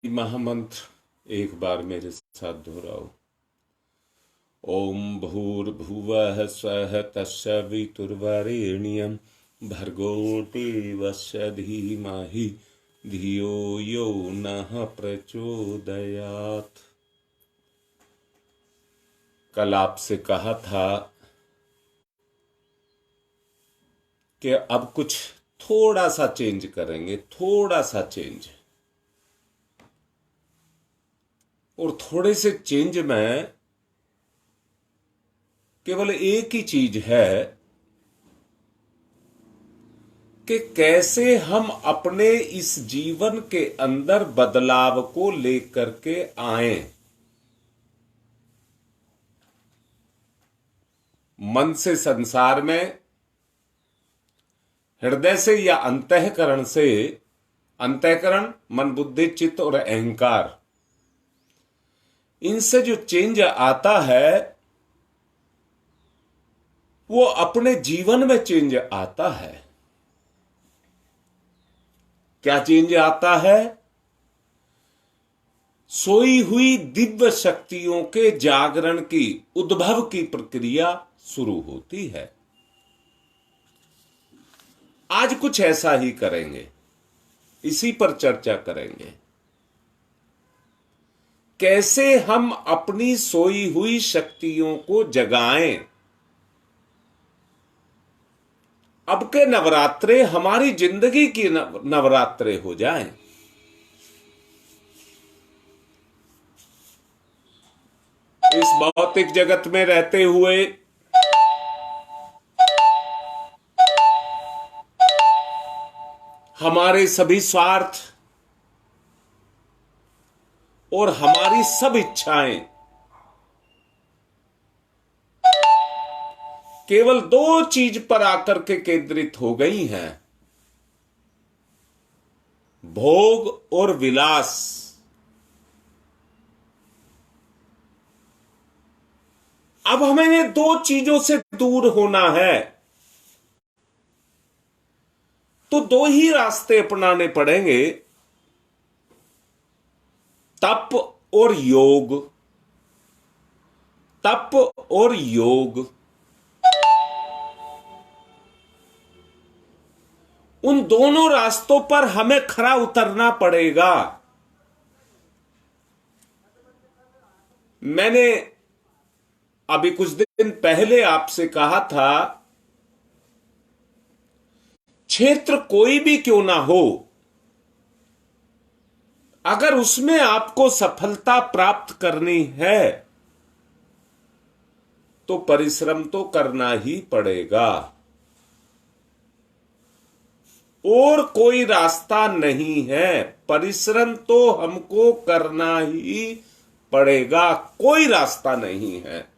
महामंत्र एक बार मेरे साथ दोहराओ। ओम भूर्भुवः स्वः तत्सवितुर्वरेण्यं भर्गो देवस्य धीमहि धियो यो नः प्रचोदयात्। कल आपसे कहा था कि अब कुछ थोड़ा सा चेंज करेंगे, थोड़ा सा चेंज। और थोड़े से चेंज में केवल एक ही चीज है कि कैसे हम अपने इस जीवन के अंदर बदलाव को लेकर के आए। मन से संसार में, हृदय से या अंतःकरण से, अंतःकरण मन बुद्धि चित्त और अहंकार, इनसे जो चेंज आता है वो अपने जीवन में चेंज आता है। क्या चेंज आता है? सोई हुई दिव्य शक्तियों के जागरण की, उद्भव की प्रक्रिया शुरू होती है। आज कुछ ऐसा ही करेंगे, इसी पर चर्चा करेंगे। कैसे हम अपनी सोई हुई शक्तियों को जगाएं। अब के नवरात्रे हमारी जिंदगी की नवरात्रे हो जाएं। इस भौतिक जगत में रहते हुए हमारे सभी स्वार्थ और हमारी सब इच्छाएं केवल दो चीज पर आकर के केंद्रित हो गई हैं, भोग और विलास। अब हमें ये दो चीजों से दूर होना है, तो दो ही रास्ते अपनाने पड़ेंगे, तप और योग। तप और योग, उन दोनों रास्तों पर हमें खरा उतरना पड़ेगा। मैंने अभी कुछ दिन पहले आपसे कहा था, क्षेत्र कोई भी क्यों ना हो, अगर उसमें आपको सफलता प्राप्त करनी है तो परिश्रम तो करना ही पड़ेगा, और कोई रास्ता नहीं है। परिश्रम तो हमको करना ही पड़ेगा, कोई रास्ता नहीं है।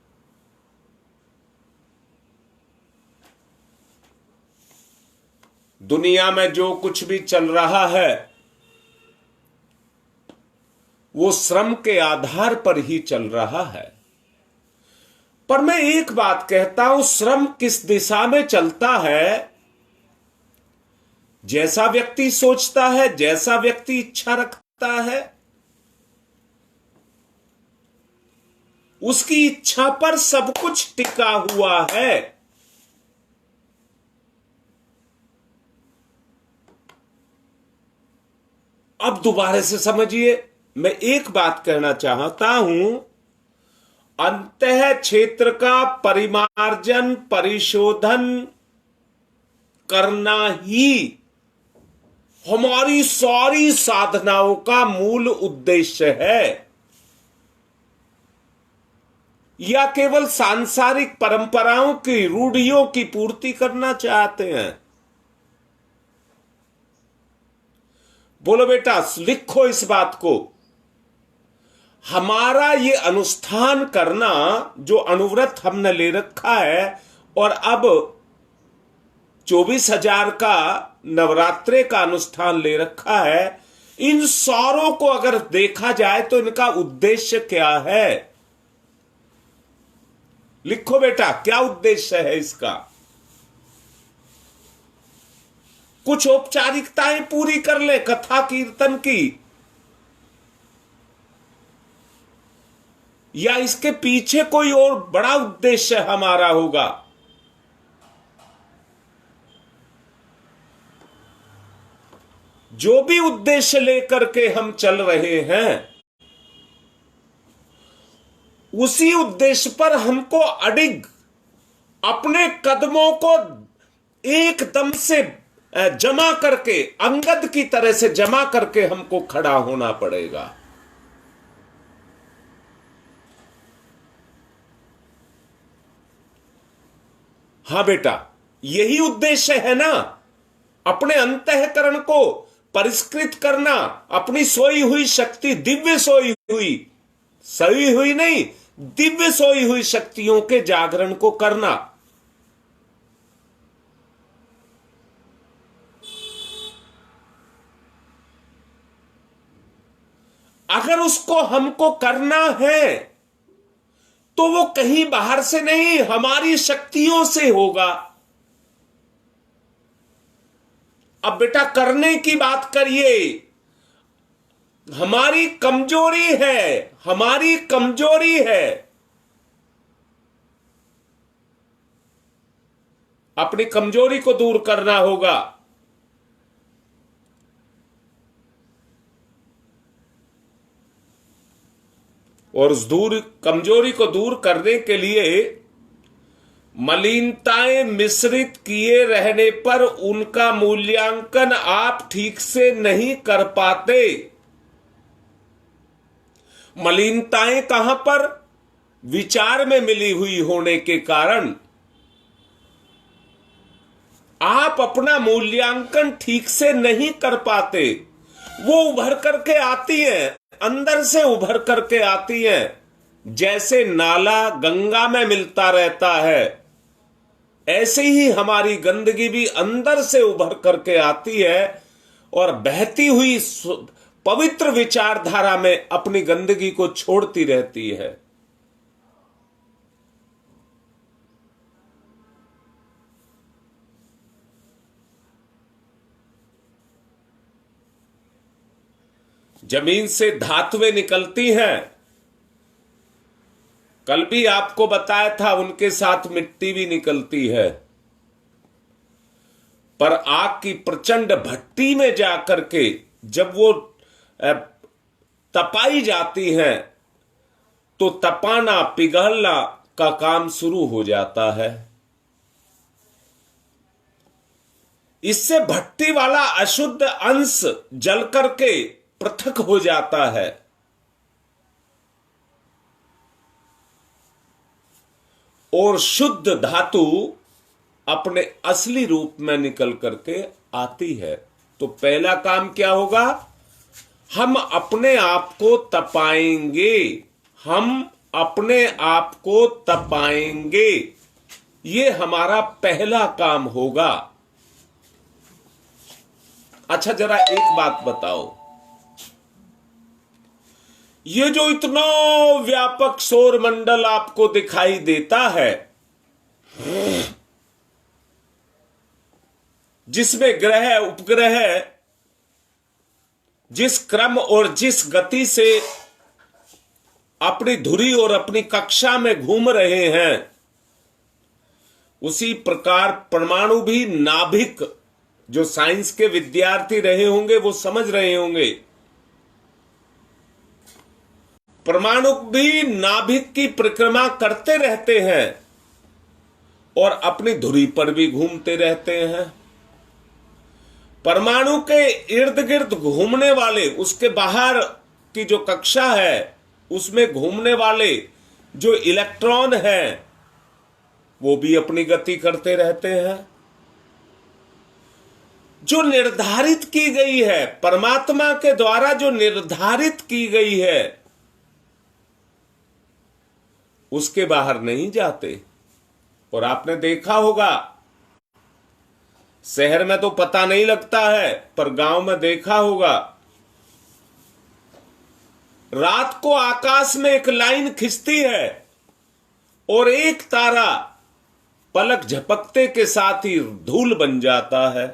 दुनिया में जो कुछ भी चल रहा है वो श्रम के आधार पर ही चल रहा है। पर मैं एक बात कहता हूं, श्रम किस दिशा में चलता है, जैसा व्यक्ति सोचता है, जैसा व्यक्ति इच्छा रखता है, उसकी इच्छा पर सब कुछ टिका हुआ है। अब दोबारा से समझिए, मैं एक बात कहना चाहता हूं, अंतः क्षेत्र का परिमार्जन, परिशोधन करना ही हमारी सारी साधनाओं का मूल उद्देश्य है। या केवल सांसारिक परंपराओं की, रूढ़ियों की पूर्ति करना चाहते हैं? बोलो बेटा, लिखो इस बात को। हमारा ये अनुष्ठान करना, जो अनुव्रत हमने ले रखा है, और अब 24,000 का नवरात्रे का अनुष्ठान ले रखा है, इन सारों को अगर देखा जाए तो इनका उद्देश्य क्या है? लिखो बेटा, क्या उद्देश्य है इसका? कुछ औपचारिकताएं पूरी कर ले कथा कीर्तन की, या इसके पीछे कोई और बड़ा उद्देश्य हमारा होगा? जो भी उद्देश्य लेकर के हम चल रहे हैं, उसी उद्देश्य पर हमको अडिग अपने कदमों को एकदम से जमा करके, अंगद की तरह से जमा करके हमको खड़ा होना पड़ेगा। हां बेटा, यही उद्देश्य है ना, अपने अंतःकरण को परिष्कृत करना, अपनी सोई हुई शक्ति, दिव्य सोई हुई नहीं, दिव्य सोई हुई शक्तियों के जागरण को करना। अगर उसको हमको करना है तो वो कहीं बाहर से नहीं, हमारी शक्तियों से होगा। अब बेटा करने की बात करिए, हमारी कमजोरी है, अपनी कमजोरी को दूर करना होगा। और उस कमजोरी को दूर करने के लिए मलिनताएं मिश्रित किए रहने पर उनका मूल्यांकन आप ठीक से नहीं कर पाते। मलिनताएं कहां पर? विचार में मिली हुई होने के कारण आप अपना मूल्यांकन ठीक से नहीं कर पाते। वो उभर करके आती हैं, अंदर से उभर करके आती हैं। जैसे नाला गंगा में मिलता रहता है, ऐसे ही हमारी गंदगी भी अंदर से उभर करके आती है और बहती हुई पवित्र विचारधारा में अपनी गंदगी को छोड़ती रहती है। जमीन से धातुएं निकलती हैं, कल भी आपको बताया था, उनके साथ मिट्टी भी निकलती है। पर आग की प्रचंड भट्टी में जाकर के जब वो तपाई जाती हैं तो तपाना, पिघलना का काम शुरू हो जाता है। इससे भट्टी वाला अशुद्ध अंश जल करके पृथक हो जाता है और शुद्ध धातु अपने असली रूप में निकल करके आती है। तो पहला काम क्या होगा? हम अपने आप को तपाएंगे, हम अपने आप को तपाएंगे। ये हमारा पहला काम होगा। अच्छा, जरा एक बात बताओ, ये जो इतना व्यापक सौर मंडल आपको दिखाई देता है, जिसमें ग्रह उपग्रह जिस क्रम और जिस गति से अपनी धुरी और अपनी कक्षा में घूम रहे हैं, उसी प्रकार परमाणु भी नाभिक, जो साइंस के विद्यार्थी रहे होंगे वो समझ रहे होंगे, परमाणु भी नाभिक की परिक्रमा करते रहते हैं और अपनी धुरी पर भी घूमते रहते हैं। परमाणु के इर्द गिर्द घूमने वाले, उसके बाहर की जो कक्षा है उसमें घूमने वाले जो इलेक्ट्रॉन हैं, वो भी अपनी गति करते रहते हैं। जो निर्धारित की गई है, परमात्मा के द्वारा जो निर्धारित की गई है, उसके बाहर नहीं जाते। और आपने देखा होगा, शहर में तो पता नहीं लगता है, पर गांव में देखा होगा, रात को आकाश में एक लाइन खिंचती है और एक तारा पलक झपकते के साथ ही धूल बन जाता है।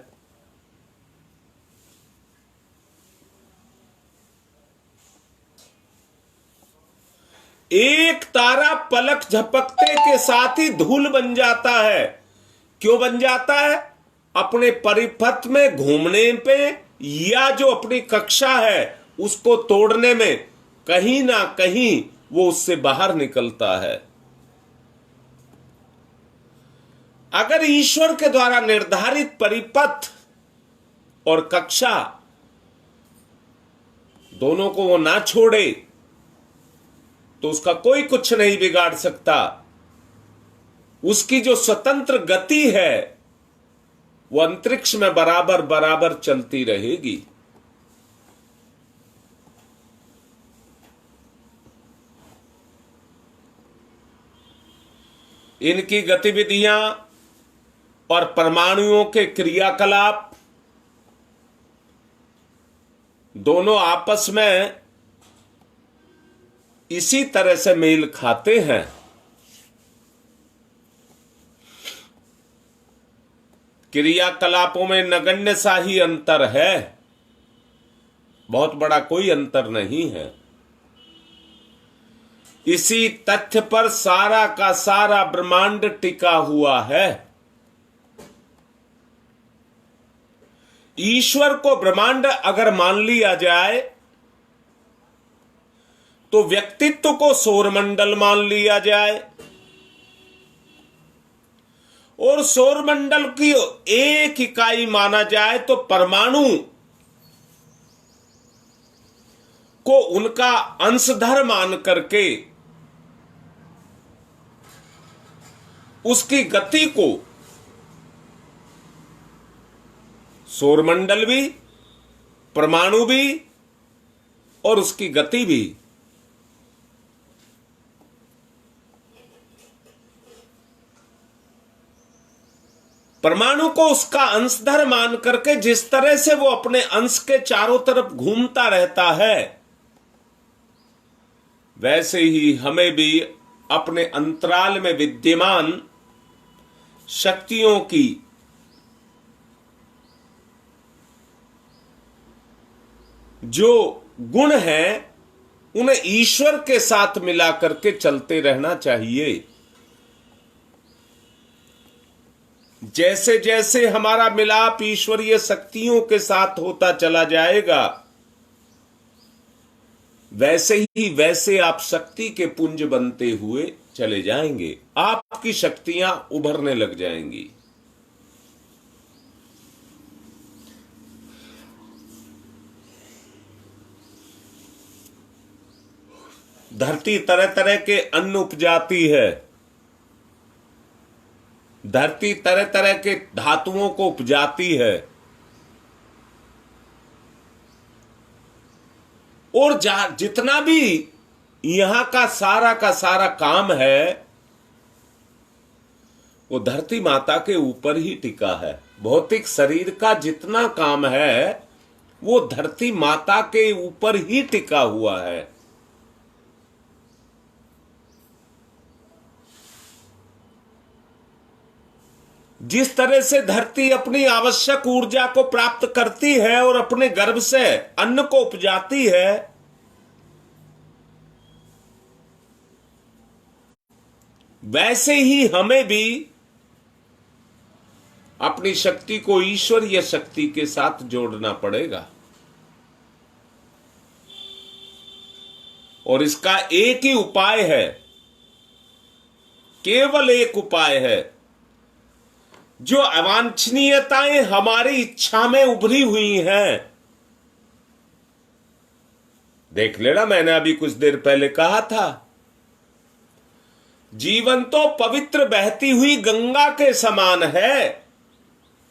एक तारा पलक झपकते के साथ ही धूल बन जाता है। क्यों बन जाता है? अपने परिपथ में घूमने पे या जो अपनी कक्षा है उसको तोड़ने में कहीं ना कहीं वो उससे बाहर निकलता है। अगर ईश्वर के द्वारा निर्धारित परिपथ और कक्षा दोनों को वो ना छोड़े तो उसका कोई कुछ नहीं बिगाड़ सकता। उसकी जो स्वतंत्र गति है वो अंतरिक्ष में बराबर बराबर चलती रहेगी। इनकी गतिविधियां और परमाणुओं के क्रियाकलाप दोनों आपस में इसी तरह से मेल खाते हैं। क्रियाकलापों में नगण्य सा ही अंतर है, बहुत बड़ा कोई अंतर नहीं है। इसी तथ्य पर सारा का सारा ब्रह्मांड टिका हुआ है। ईश्वर को ब्रह्मांड अगर मान लिया जाए तो व्यक्तित्व को सौरमंडल मान लिया जाए और सौरमंडल की एक इकाई माना जाए तो परमाणु को उनका अंशधर मान करके उसकी गति को सौरमंडल भी, परमाणु भी और उसकी गति भी परमाणु को उसका अंशधर मान करके जिस तरह से वो अपने अंश के चारों तरफ घूमता रहता है वैसे ही हमें भी अपने अंतराल में विद्यमान शक्तियों की जो गुण हैं उन्हें ईश्वर के साथ मिला करके चलते रहना चाहिए। जैसे जैसे हमारा मिलाप ईश्वरीय शक्तियों के साथ होता चला जाएगा वैसे ही वैसे आप शक्ति के पुंज बनते हुए चले जाएंगे, आपकी शक्तियां उभरने लग जाएंगी। धरती तरह तरह के अन्न उपजाती है, धरती तरह तरह के धातुओं को उपजाती है और जितना भी यहां का सारा काम है वो धरती माता के ऊपर ही टिका है। भौतिक शरीर का जितना काम है वो धरती माता के ऊपर ही टिका हुआ है। जिस तरह से धरती अपनी आवश्यक ऊर्जा को प्राप्त करती है और अपने गर्भ से अन्न को उपजाती है, वैसे ही हमें भी अपनी शक्ति को ईश्वरीय शक्ति के साथ जोड़ना पड़ेगा। और इसका एक ही उपाय है, केवल एक उपाय है। जो अवांछनीयताएं हमारी इच्छा में उभरी हुई हैं, देख लेना, मैंने अभी कुछ देर पहले कहा था, जीवन तो पवित्र बहती हुई गंगा के समान है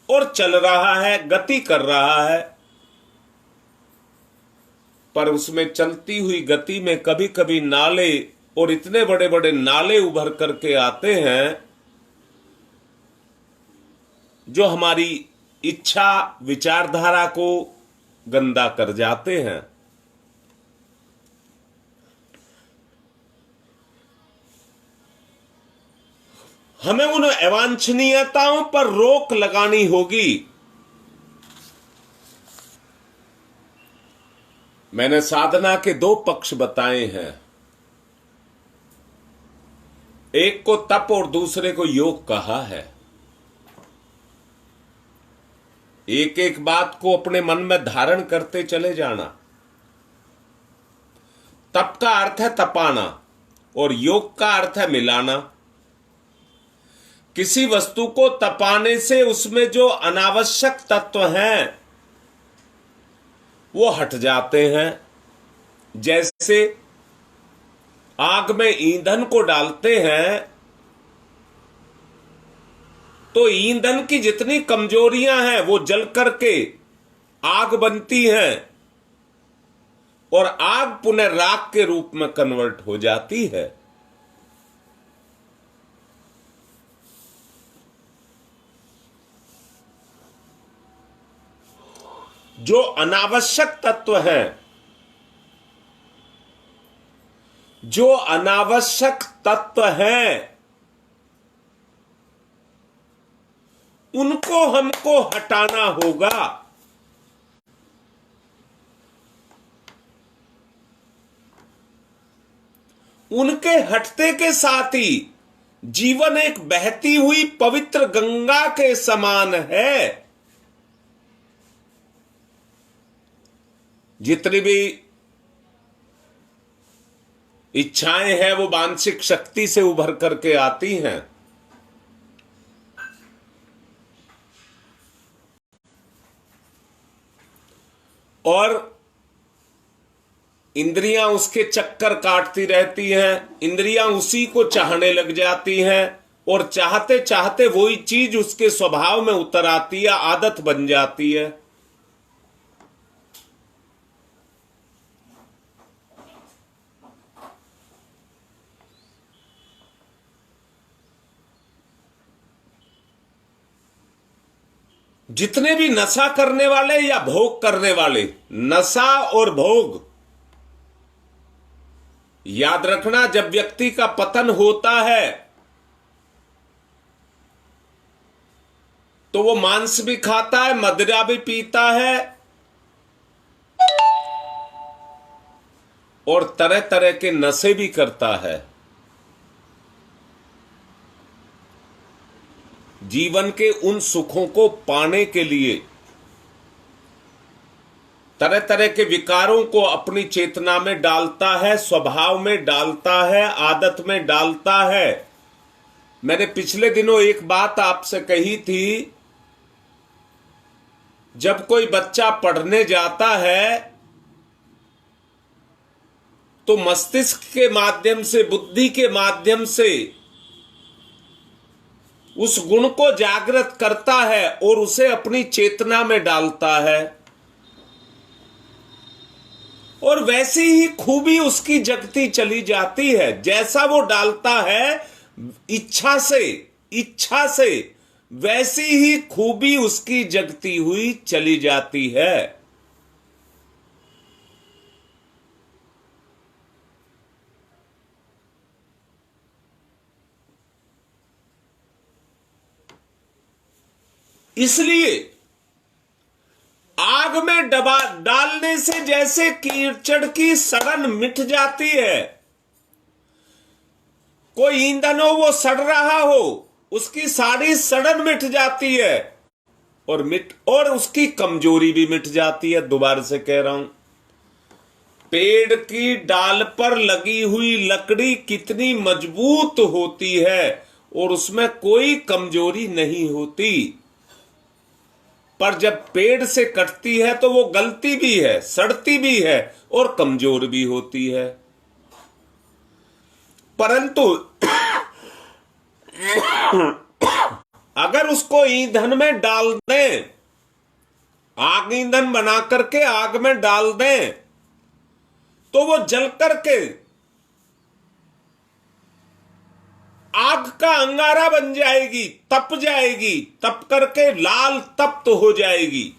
और चल रहा है, गति कर रहा है, पर उसमें चलती हुई गति में कभी कभी नाले और इतने बड़े बड़े नाले उभर करके आते हैं जो हमारी इच्छा विचारधारा को गंदा कर जाते हैं। हमें उन अवांछनीयताओं पर रोक लगानी होगी। मैंने साधना के दो पक्ष बताए हैं। एक को तप और दूसरे को योग कहा है। एक एक बात को अपने मन में धारण करते चले जाना। तप का अर्थ है तपाना और योग का अर्थ है मिलाना। किसी वस्तु को तपाने से उसमें जो अनावश्यक तत्व हैं वो हट जाते हैं। जैसे आग में ईंधन को डालते हैं तो ईंधन की जितनी कमजोरियां हैं वो जल करके आग बनती हैं और आग पुनः राख के रूप में कन्वर्ट हो जाती है। जो अनावश्यक तत्व हैं, जो अनावश्यक तत्व हैं, उनको हमको हटाना होगा। उनके हटते के साथ ही जीवन एक बहती हुई पवित्र गंगा के समान है। जितनी भी इच्छाएं हैं वो मानसिक शक्ति से उभर करके आती हैं और इंद्रियां उसके चक्कर काटती रहती हैं। इंद्रियां उसी को चाहने लग जाती हैं और चाहते चाहते वही चीज उसके स्वभाव में उतर आती है, आदत बन जाती है। जितने भी नशा करने वाले या भोग करने वाले, नशा और भोग, याद रखना, जब व्यक्ति का पतन होता है तो वो मांस भी खाता है, मदिरा भी पीता है और तरह तरह के नशे भी करता है। जीवन के उन सुखों को पाने के लिए तरह तरह के विकारों को अपनी चेतना में डालता है, स्वभाव में डालता है, आदत में डालता है। मैंने पिछले दिनों एक बात आपसे कही थी, जब कोई बच्चा पढ़ने जाता है तो मस्तिष्क के माध्यम से, बुद्धि के माध्यम से उस गुण को जागृत करता है और उसे अपनी चेतना में डालता है और वैसी ही खूबी उसकी जगती चली जाती है। जैसा वो डालता है इच्छा से वैसी ही खूबी उसकी जगती हुई चली जाती है। इसलिए आग में डालने से जैसे कीचड़ की सड़न मिट जाती है, कोई ईंधन हो वो सड़ रहा हो, उसकी सारी सड़न मिट जाती है और उसकी कमजोरी भी मिट जाती है। दोबारा से कह रहा हूं, पेड़ की डाल पर लगी हुई लकड़ी कितनी मजबूत होती है और उसमें कोई कमजोरी नहीं होती, पर जब पेड़ से कटती है तो वो गलती भी है, सड़ती भी है और कमजोर भी होती है। परंतु अगर उसको ईंधन में डाल दें, आग ईंधन बना करके आग में डाल दें, तो वो जल करके आग का अंगारा बन जाएगी, तप जाएगी, तप करके लाल तप्त हो जाएगी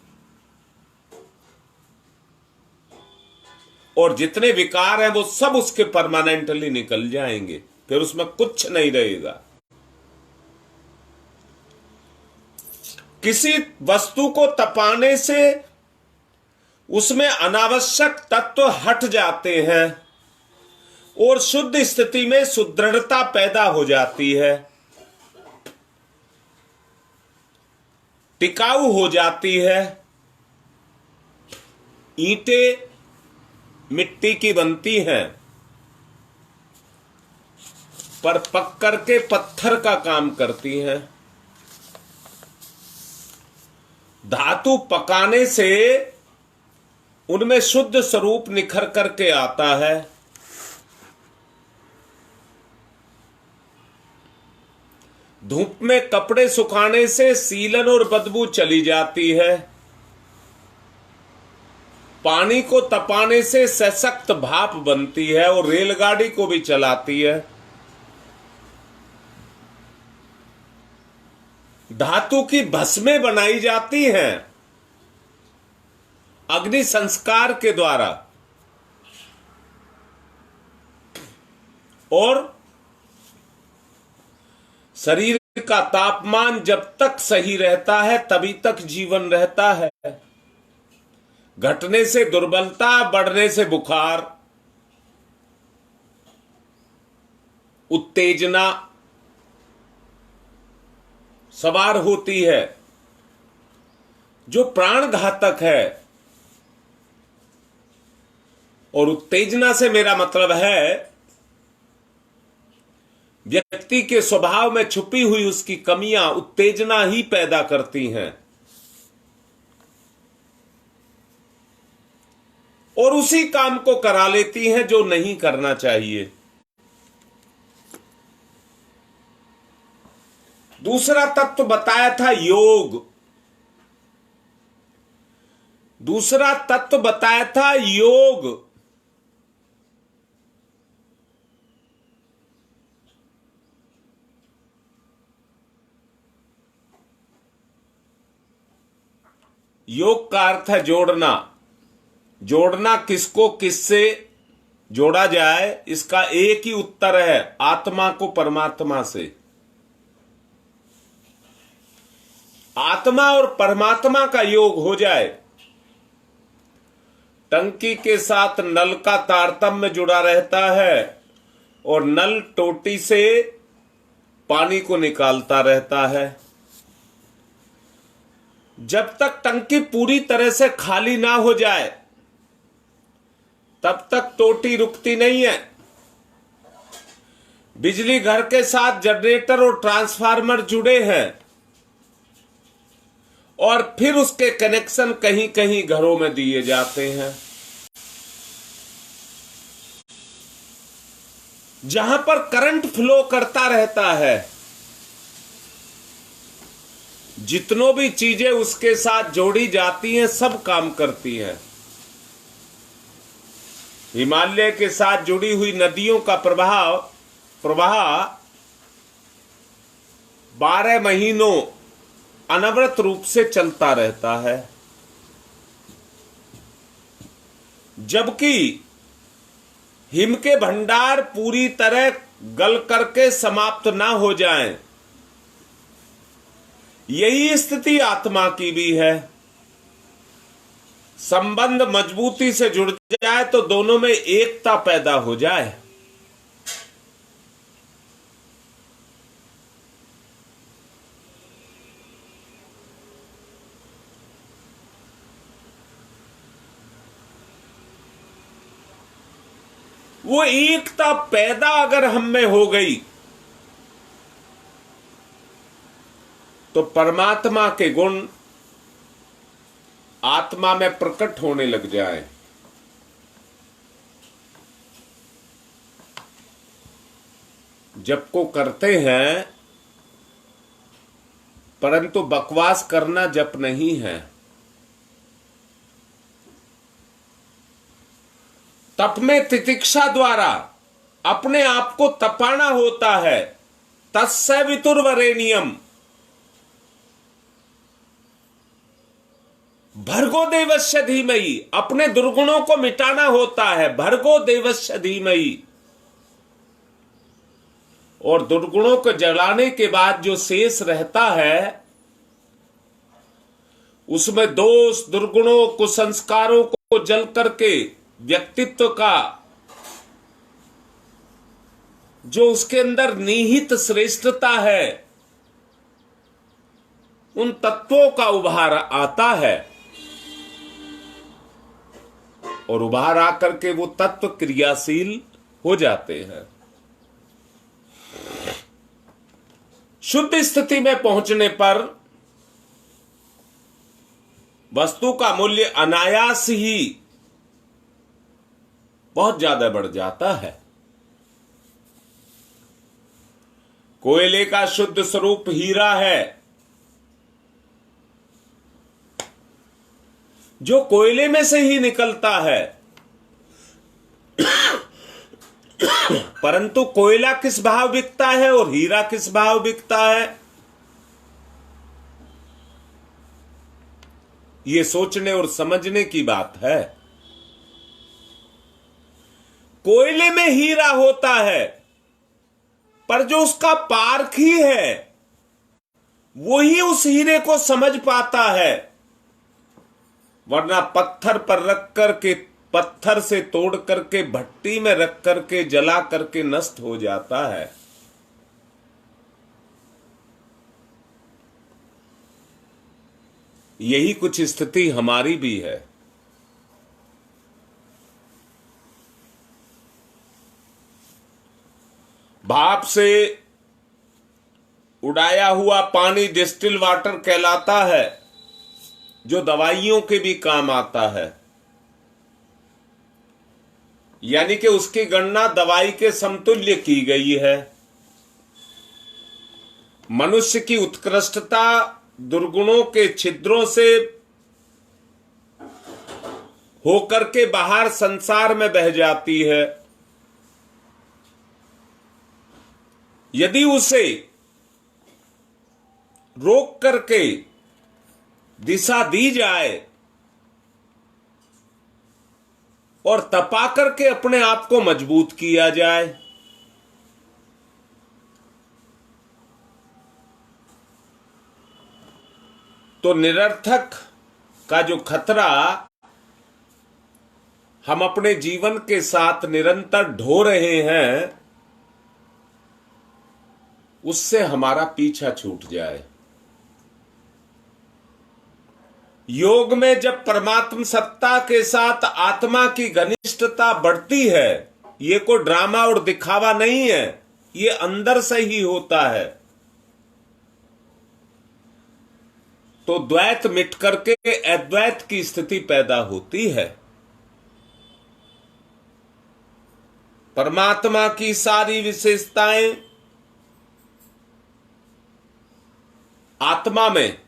और जितने विकार हैं वो सब उसके परमानेंटली निकल जाएंगे, फिर उसमें कुछ नहीं रहेगा। किसी वस्तु को तपाने से उसमें अनावश्यक तत्व हट जाते हैं, और शुद्ध स्थिति में सुदृढ़ता पैदा हो जाती है, टिकाऊ हो जाती है। ईंटें मिट्टी की बनती हैं, पर पक करके पत्थर का काम करती हैं। धातु पकाने से उनमें शुद्ध स्वरूप निखर करके आता है। धूप में कपड़े सुखाने से सीलन और बदबू चली जाती है। पानी को तपाने से सशक्त भाप बनती है और रेलगाड़ी को भी चलाती है। धातु की भस्में बनाई जाती हैं अग्नि संस्कार के द्वारा, और शरीर का तापमान जब तक सही रहता है तभी तक जीवन रहता है। घटने से दुर्बलता, बढ़ने से बुखार, उत्तेजना सवार होती है, जो प्राण घातक है। और उत्तेजना से मेरा मतलब है व्यक्ति के स्वभाव में छुपी हुई उसकी कमियां उत्तेजना ही पैदा करती हैं, और उसी काम को करा लेती हैं जो नहीं करना चाहिए। दूसरा तत्व बताया था योग। दूसरा तत्व बताया था योग। योग का अर्थ है जोड़ना। जोड़ना किसको किससे जोड़ा जाए, इसका एक ही उत्तर है, आत्मा को परमात्मा से। आत्मा और परमात्मा का योग हो जाए। टंकी के साथ नल का तारतम्य जुड़ा रहता है और नल टोटी से पानी को निकालता रहता है। जब तक टंकी पूरी तरह से खाली ना हो जाए तब तक टोटी रुकती नहीं है। बिजली घर के साथ जनरेटर और ट्रांसफार्मर जुड़े हैं और फिर उसके कनेक्शन कहीं कहीं घरों में दिए जाते हैं। जहां पर करंट फ्लो करता रहता है, जितनों भी चीजें उसके साथ जोड़ी जाती हैं सब काम करती हैं। हिमालय के साथ जुड़ी हुई नदियों का प्रवाह 12 महीनों अनवरत रूप से चलता रहता है, जबकि हिम के भंडार पूरी तरह गल करके समाप्त ना हो जाएं। यही स्थिति आत्मा की भी है। संबंध मजबूती से जुड़ जाए तो दोनों में एकता पैदा हो जाए। वो एकता पैदा अगर हम में हो गई तो परमात्मा के गुण आत्मा में प्रकट होने लग जाए। जप को करते हैं, परंतु बकवास करना जप नहीं है। तप में तितिक्षा द्वारा अपने आप को तपाना होता है। तस्य वितुर्वरेण्यम, भर्गो देवस्य धीमहि, अपने दुर्गुणों को मिटाना होता है। भर्गो देवस्य धीमहि, और दुर्गुणों को जलाने के बाद जो शेष रहता है उसमें दोष, दुर्गुणों, कुसंस्कारों को जल करके व्यक्तित्व का जो उसके अंदर निहित श्रेष्ठता है, उन तत्वों का उभार आता है और उभार आकर के वो तत्व क्रियाशील हो जाते हैं। शुद्ध स्थिति में पहुंचने पर वस्तु का मूल्य अनायास ही बहुत ज्यादा बढ़ जाता है। कोयले का शुद्ध स्वरूप हीरा है। जो कोयले में से ही निकलता है, परंतु कोयला किस भाव बिकता है और हीरा किस भाव बिकता है, यह सोचने और समझने की बात है। कोयले में हीरा होता है, पर जो उसका पार्क ही है वही उस हीरे को समझ पाता है, वरना पत्थर पर रख करके, पत्थर से तोड़ करके भट्टी में रख करके जला करके नष्ट हो जाता है। यही कुछ स्थिति हमारी भी है। भाप से उड़ाया हुआ पानी डिस्टिल वाटर कहलाता है, जो दवाइयों के भी काम आता है। यानी कि उसकी गणना दवाई के समतुल्य की गई है। मनुष्य की उत्कृष्टता दुर्गुणों के छिद्रों से होकर के बाहर संसार में बह जाती है। यदि उसे रोक करके दिशा दी जाए और तपा करके अपने आप को मजबूत किया जाए, तो निरर्थक का जो खतरा हम अपने जीवन के साथ निरंतर ढो रहे हैं, उससे हमारा पीछा छूट जाए। योग में जब परमात्म सत्ता के साथ आत्मा की घनिष्ठता बढ़ती है, ये कोई ड्रामा और दिखावा नहीं है, ये अंदर से ही होता है, तो द्वैत मिट करके अद्वैत की स्थिति पैदा होती है। परमात्मा की सारी विशेषताएं आत्मा में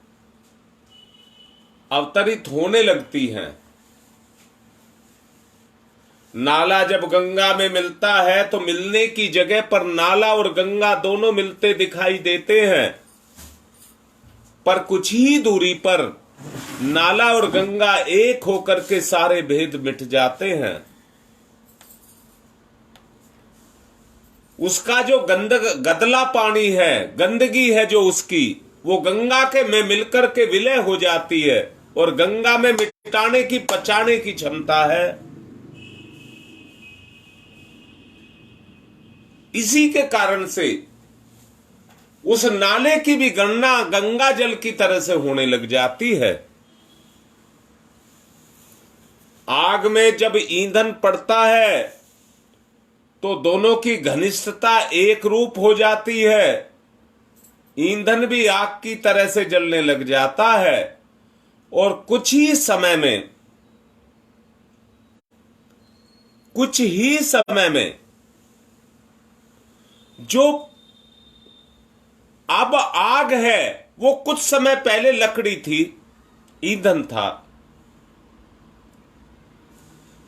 अवतरित होने लगती हैं। नाला जब गंगा में मिलता है तो मिलने की जगह पर नाला और गंगा दोनों मिलते दिखाई देते हैं, पर कुछ ही दूरी पर नाला और गंगा एक होकर के सारे भेद मिट जाते हैं। उसका जो गदला पानी है, गंदगी है जो उसकी, वो गंगा के में मिलकर के विलय हो जाती है, और गंगा में मिटाने की, पचाने की क्षमता है। इसी के कारण से उस नाले की भी गणना गंगा जल की तरह से होने लग जाती है। आग में जब ईंधन पड़ता है तो दोनों की घनिष्ठता एक रूप हो जाती है। ईंधन भी आग की तरह से जलने लग जाता है, और कुछ ही समय में जो अब आग है वो कुछ समय पहले लकड़ी थी, ईंधन था।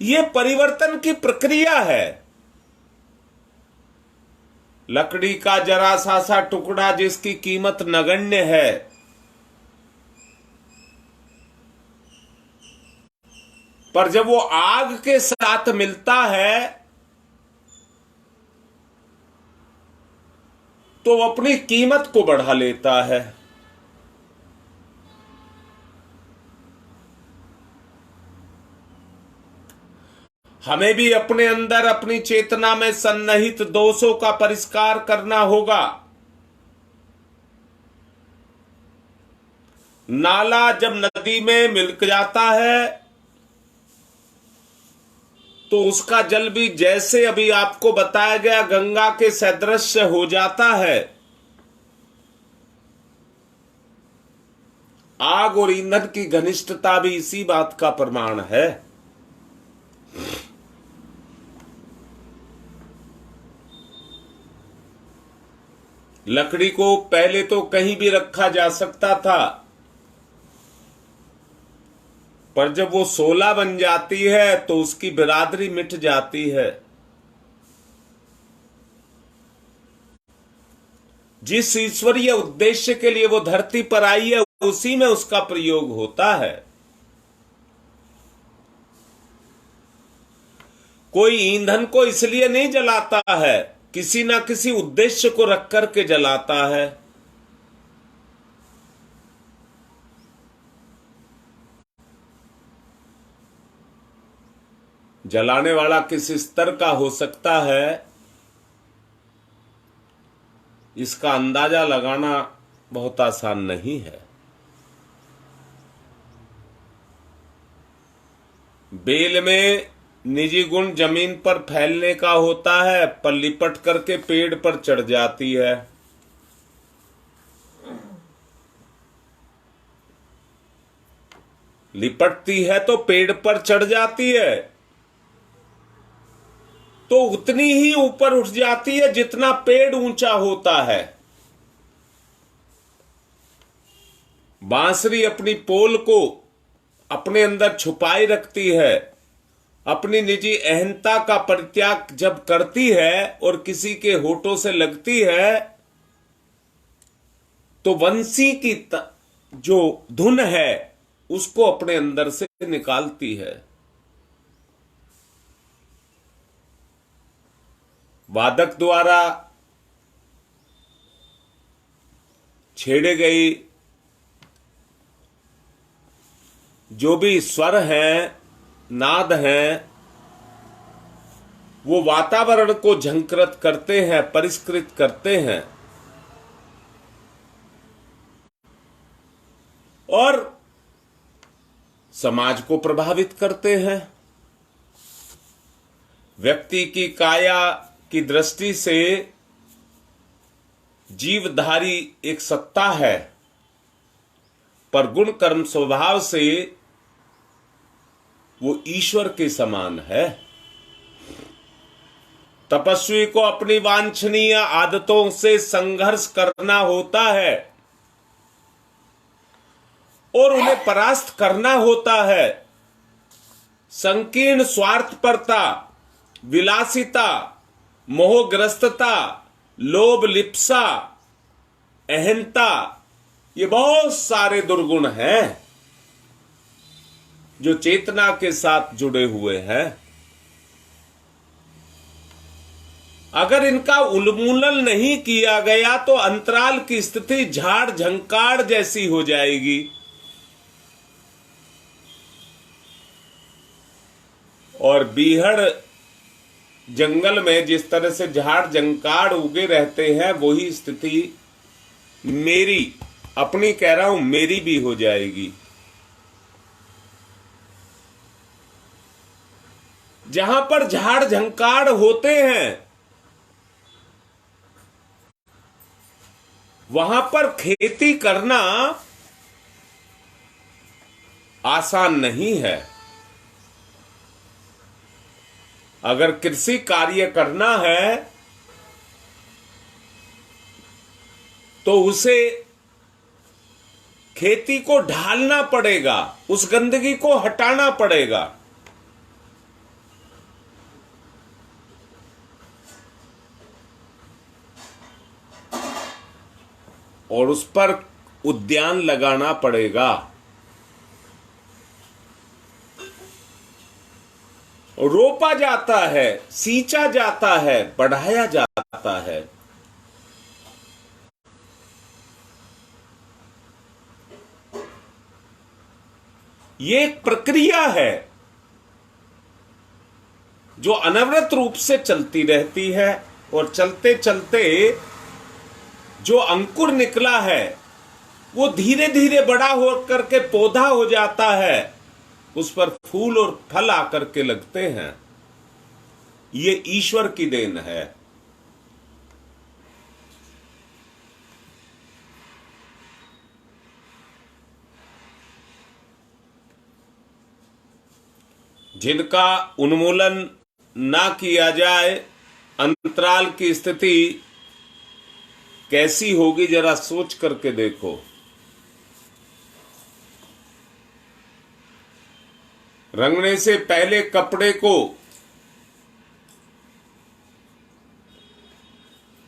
यह परिवर्तन की प्रक्रिया है। लकड़ी का जरा सा टुकड़ा जिसकी कीमत नगण्य है, पर जब वो आग के साथ मिलता है तो वो अपनी कीमत को बढ़ा लेता है। हमें भी अपने अंदर अपनी चेतना में सन्निहित दोषों का परिष्कार करना होगा। नाला जब नदी में मिल जाता है तो उसका जल भी जैसे अभी आपको बताया गया गंगा के सदृश हो जाता है। आग और ईंधन की घनिष्ठता भी इसी बात का प्रमाण है। लकड़ी को पहले तो कहीं भी रखा जा सकता था, पर जब वो शोला बन जाती है तो उसकी बिरादरी मिट जाती है। जिस ईश्वरीय उद्देश्य के लिए वो धरती पर आई है उसी में उसका प्रयोग होता है। कोई ईंधन को इसलिए नहीं जलाता है, किसी ना किसी उद्देश्य को रख करके जलाता है। जलाने वाला किस स्तर का हो सकता है, इसका अंदाजा लगाना बहुत आसान नहीं है। बेल में निजी गुण जमीन पर फैलने का होता है, पर लिपट करके पेड़ पर चढ़ जाती है। लिपटती है तो पेड़ पर चढ़ जाती है, तो उतनी ही ऊपर उठ जाती है जितना पेड़ ऊंचा होता है। बांसुरी अपनी पोल को अपने अंदर छुपाए रखती है। अपनी निजी अहंता का परित्याग जब करती है और किसी के होठों से लगती है तो वंशी की जो धुन है उसको अपने अंदर से निकालती है। वादक द्वारा छेड़े गई जो भी स्वर हैं, नाद हैं, वो वातावरण को झंकृत करते हैं, परिष्कृत करते हैं और समाज को प्रभावित करते हैं। व्यक्ति की काया की दृष्टि से जीवधारी एक सत्ता है, पर गुण कर्म स्वभाव से वो ईश्वर के समान है। तपस्वी को अपनी वांछनीय आदतों से संघर्ष करना होता है और उन्हें परास्त करना होता है। संकीर्ण स्वार्थपरता, विलासिता, मोहग्रस्तता, लोभ, लिप्सा, अहंता, ये बहुत सारे दुर्गुण हैं जो चेतना के साथ जुड़े हुए हैं। अगर इनका उन्मूलन नहीं किया गया तो अंतराल की स्थिति झाड़ झंकार जैसी हो जाएगी। और बीहड़ जंगल में जिस तरह से झाड़ झंकार उगे रहते हैं, वही स्थिति मेरी, अपनी कह रहा हूं, मेरी भी हो जाएगी। जहां पर झाड़ झंकार होते हैं वहां पर खेती करना आसान नहीं है। अगर कृषि कार्य करना है तो उसे खेती को ढालना पड़ेगा, उस गंदगी को हटाना पड़ेगा। और उस पर उद्यान लगाना पड़ेगा। रोपा जाता है, सींचा जाता है, बढ़ाया जाता है। ये एक प्रक्रिया है। जो अनवरत रूप से चलती रहती है, और चलते चलते जो अंकुर निकला है वो धीरे धीरे बड़ा हो करके पौधा हो जाता है, उस पर फूल और फल आकर के लगते हैं। ये ईश्वर की देन है। जिनका उन्मूलन ना किया जाए, अंतराल की स्थिति कैसी होगी जरा सोच करके देखो। रंगने से पहले कपड़े को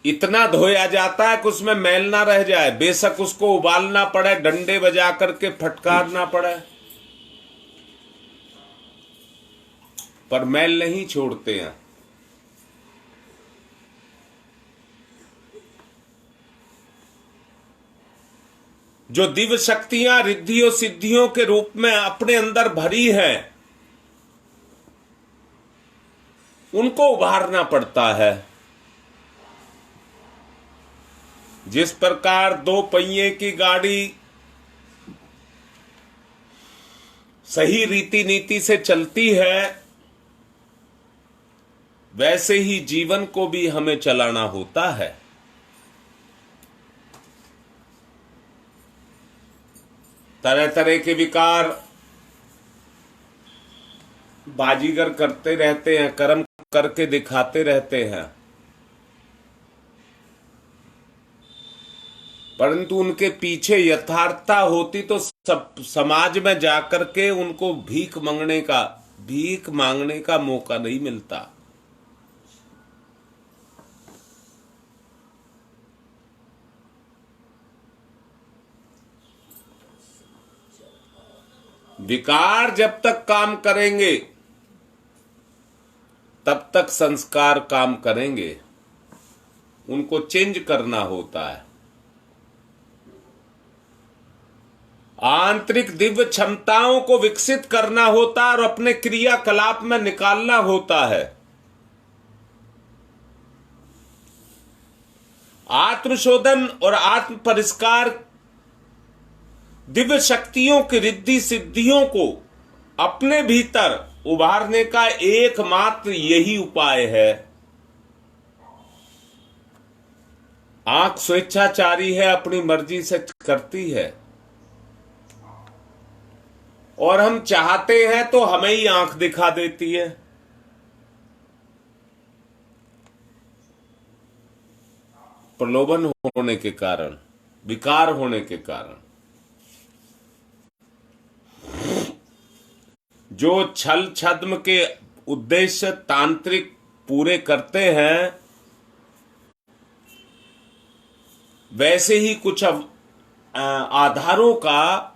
इतना धोया जाता है कि उसमें मैल ना रह जाए, बेशक उसको उबालना पड़े, डंडे बजा करके फटकारना पड़े, पर मैल नहीं छोड़ते हैं। जो दिव्य शक्तियां रिद्धियों सिद्धियों के रूप में अपने अंदर भरी हैं, उनको उभारना पड़ता है। जिस प्रकार दो पहिए की गाड़ी सही रीति नीति से चलती है, वैसे ही जीवन को भी हमें चलाना होता है। तरह तरह के विकार बाजीगर करते रहते हैं, कर्म करके दिखाते रहते हैं, परंतु उनके पीछे यथार्थता होती तो सब समाज में जाकर के उनको भीख मांगने का मौका नहीं मिलता। विकार जब तक काम करेंगे तब तक संस्कार काम करेंगे, उनको चेंज करना होता है। आंतरिक दिव्य क्षमताओं को विकसित करना होता है और अपने क्रियाकलाप में निकालना होता है। आत्मशोधन और आत्म परिष्कार दिव्य शक्तियों की रिद्धि सिद्धियों को अपने भीतर उभारने का एकमात्र यही उपाय है। आंख स्वेच्छाचारी है, अपनी मर्जी से करती है, और हम चाहते हैं तो हमें ही आंख दिखा देती है। प्रलोभन होने के कारण, विकार होने के कारण जो छल छद्म के उद्देश्य तांत्रिक पूरे करते हैं, वैसे ही कुछ आधारों का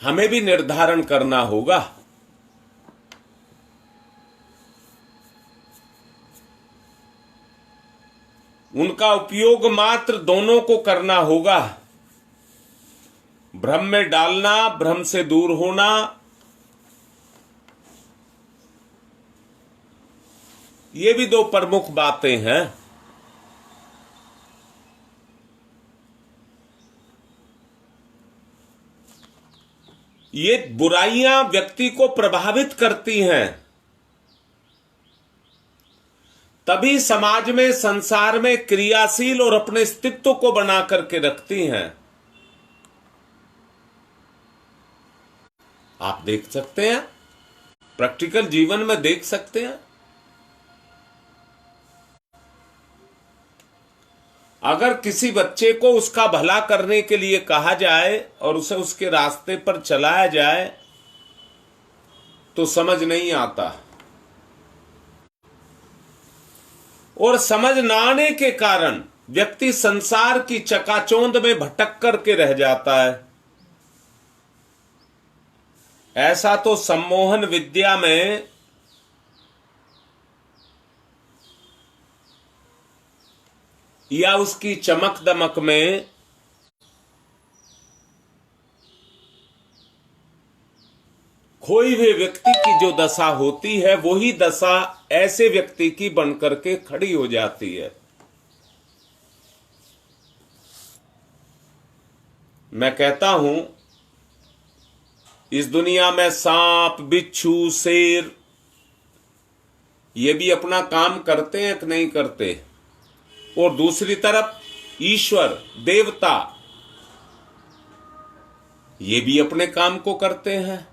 हमें भी निर्धारण करना होगा। उनका उपयोग मात्र दोनों को करना होगा। भ्रम में डालना, भ्रम से दूर होना, ये भी दो प्रमुख बातें हैं। ये बुराइयां व्यक्ति को प्रभावित करती हैं, तभी समाज में, संसार में क्रियाशील और अपने अस्तित्व को बना करके रखती हैं। आप देख सकते हैं, प्रैक्टिकल जीवन में देख सकते हैं। अगर किसी बच्चे को उसका भला करने के लिए कहा जाए और उसे उसके रास्ते पर चलाया जाए तो समझ नहीं आता, और समझ न आने के कारण व्यक्ति संसार की चकाचौंध में भटक करके रह जाता है। ऐसा तो सम्मोहन विद्या में या उसकी चमक दमक में खोए हुए व्यक्ति की जो दशा होती है वही दशा ऐसे व्यक्ति की बनकर के खड़ी हो जाती है। मैं कहता हूं, इस दुनिया में सांप, बिच्छू, शेर ये भी अपना काम करते हैं कि नहीं करते, और दूसरी तरफ ईश्वर, देवता, ये भी अपने काम को करते हैं।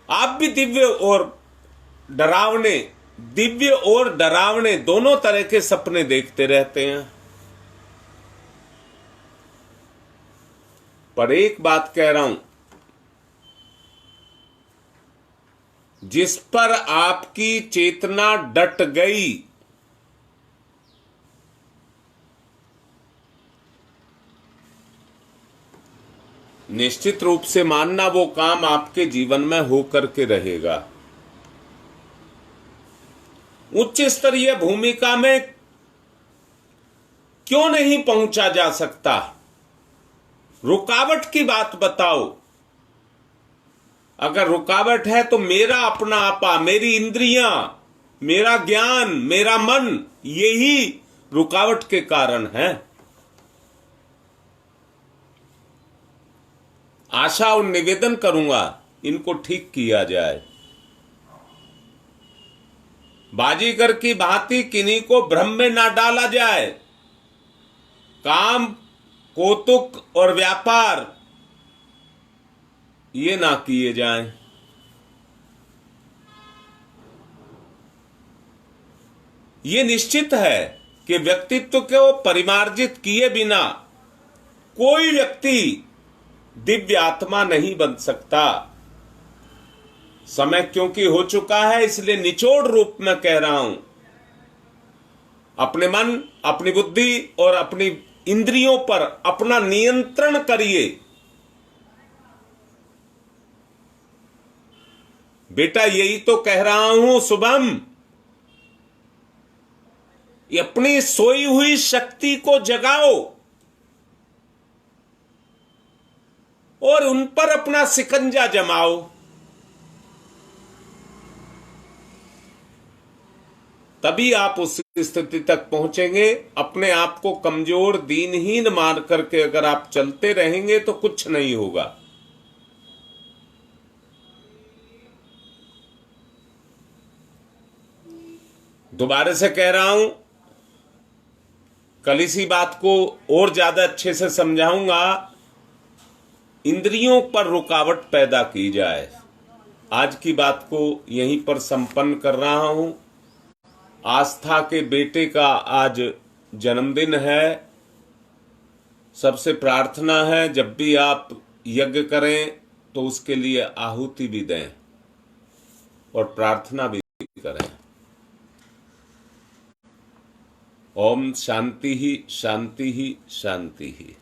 आप भी दिव्य और डरावने दोनों तरह के सपने देखते रहते हैं। पर एक बात कह रहा हूं, जिस पर आपकी चेतना डट गई, निश्चित रूप से मानना वो काम आपके जीवन में होकर के रहेगा। उच्च स्तरीय भूमिका में क्यों नहीं पहुंचा जा सकता? रुकावट की बात बताओ। अगर रुकावट है तो मेरा अपना आपा, मेरी इंद्रियां, मेरा ज्ञान, मेरा मन, यही रुकावट के कारण है। आशा और निवेदन करूंगा इनको ठीक किया जाए। बाजीगर की भांति किन्हीं को भ्रम में ना डाला जाए। काम, कौतुक और व्यापार ये ना किए जाएं। ये निश्चित है कि व्यक्तित्व को परिमार्जित किए बिना कोई व्यक्ति दिव्य आत्मा नहीं बन सकता। समय क्योंकि हो चुका है, इसलिए निचोड़ रूप में कह रहा हूं, अपने मन, अपनी बुद्धि और अपनी इंद्रियों पर अपना नियंत्रण करिए। बेटा यही तो कह रहा हूं शुभम, अपनी सोई हुई शक्ति को जगाओ और उन पर अपना शिकंजा जमाओ। तभी आप उस स्थिति तक पहुंचेंगे। अपने आप को कमजोर, दीनहीन मान करके अगर आप चलते रहेंगे तो कुछ नहीं होगा। दोबारा से कह रहा हूं, कल इसी बात को और ज्यादा अच्छे से समझाऊंगा। इंद्रियों पर रुकावट पैदा की जाए। आज की बात को यहीं पर संपन्न कर रहा हूं। आस्था के बेटे का आज जन्मदिन है। सबसे प्रार्थना है, जब भी आप यज्ञ करें तो उसके लिए आहुति भी दें और प्रार्थना भी करें। ओम शांति ही शांति ही शांति ही।